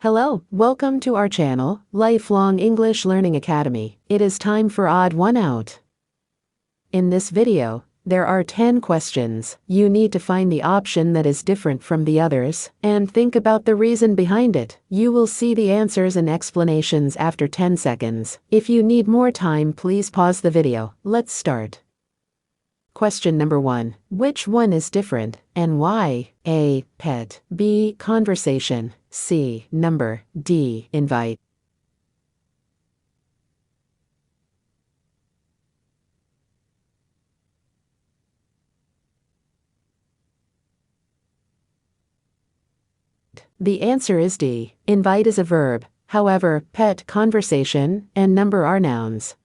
Hello, welcome to our channel, Lifelong English Learning Academy. It is time for Odd One Out. In this video, there are 10 questions. You need to find the option that is different from the others, and think about the reason behind it. You will see the answers and explanations after 10 seconds. If you need more time, please pause the video. Let's start. Question number 1. Which one is different, and why? A. Pet. B. Conversation. C. Number. D. Invite. The answer is D. Invite is a verb. However, pet, conversation, and number are nouns.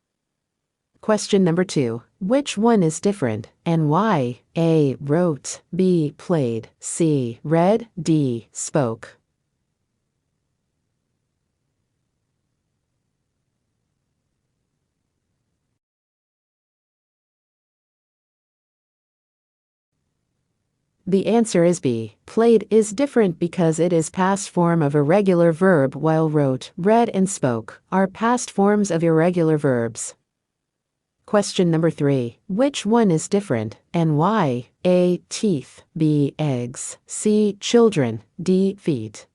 Question number 2. Which one is different, and why? A. Wrote. B. Played. C. Read. D. Spoke. The answer is B. Played is different because it is past form of a regular verb, while wrote, read, and spoke are past forms of irregular verbs. Question number 3. Which one is different, and why? A. Teeth. B. Eggs. C. Children. D. Feet.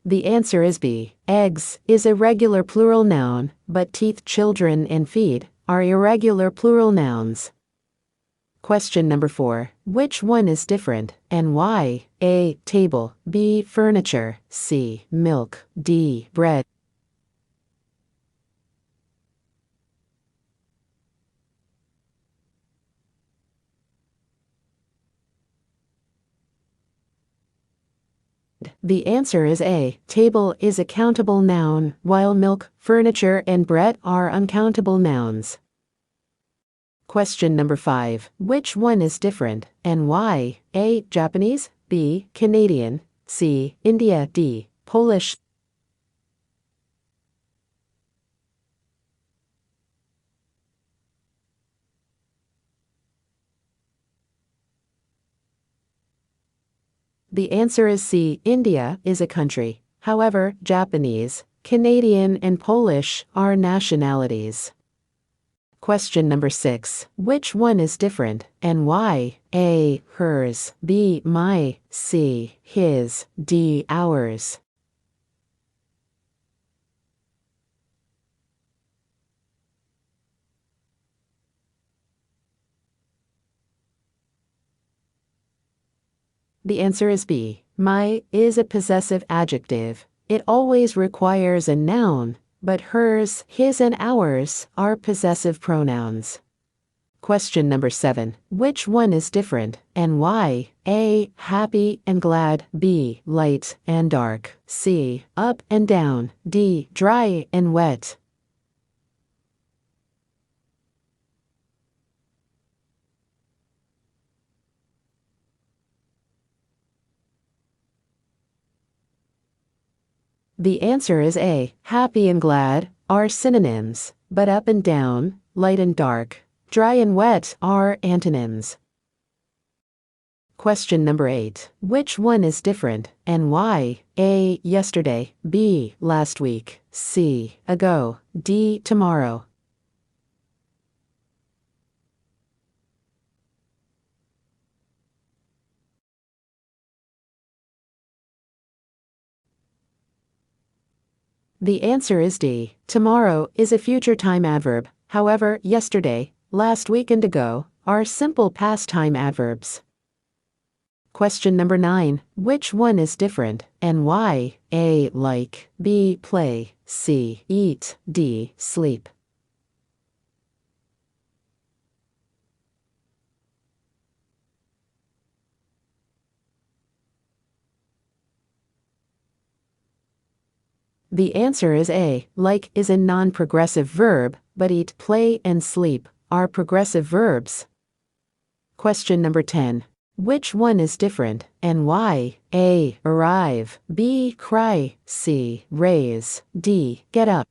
The answer is B. Eggs is a regular plural noun, but teeth, children, and feet are irregular plural nouns. Question number 4. Which one is different, and why? A. Table. B. Furniture. C. Milk. D. Bread. The answer is A. Table is a countable noun, while milk, furniture, and bread are uncountable nouns. Question number 5. Which one is different, and why? A. Japanese. B. Canadian. C. India. D. Polish. The answer is C. India is a country. However, Japanese, Canadian, and Polish are nationalities. Question number 6. Which one is different, and why? A. Hers. B. My. C. His. D. Ours. The answer is B. My is a possessive adjective. It always requires a noun, but hers, his, and ours are possessive pronouns. Question number 7. Which one is different, and why? A. Happy and glad. B. Light and dark. C. Up and down. D. Dry and wet. The answer is A. Happy and glad are synonyms, but up and down, light and dark, dry and wet are antonyms. Question number 8. Which one is different, and why? A. Yesterday. B. Last week. C. Ago. D. Tomorrow. The answer is D. Tomorrow is a future time adverb. However, yesterday, last week, and ago are simple past time adverbs. Question number 9. Which one is different, and why? A. Like. B. Play. C. Eat. D. Sleep. The answer is A. Like is a non-progressive verb, but eat, play, and sleep are progressive verbs. Question number 10. Which one is different, and why? A. Arrive. B. Cry. C. Raise. D. Get up.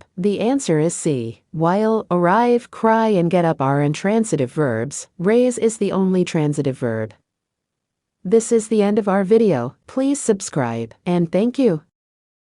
up? The answer is C. While arrive, cry, and get up are intransitive verbs, raise is the only transitive verb. This is the end of our video. Please subscribe, and thank you.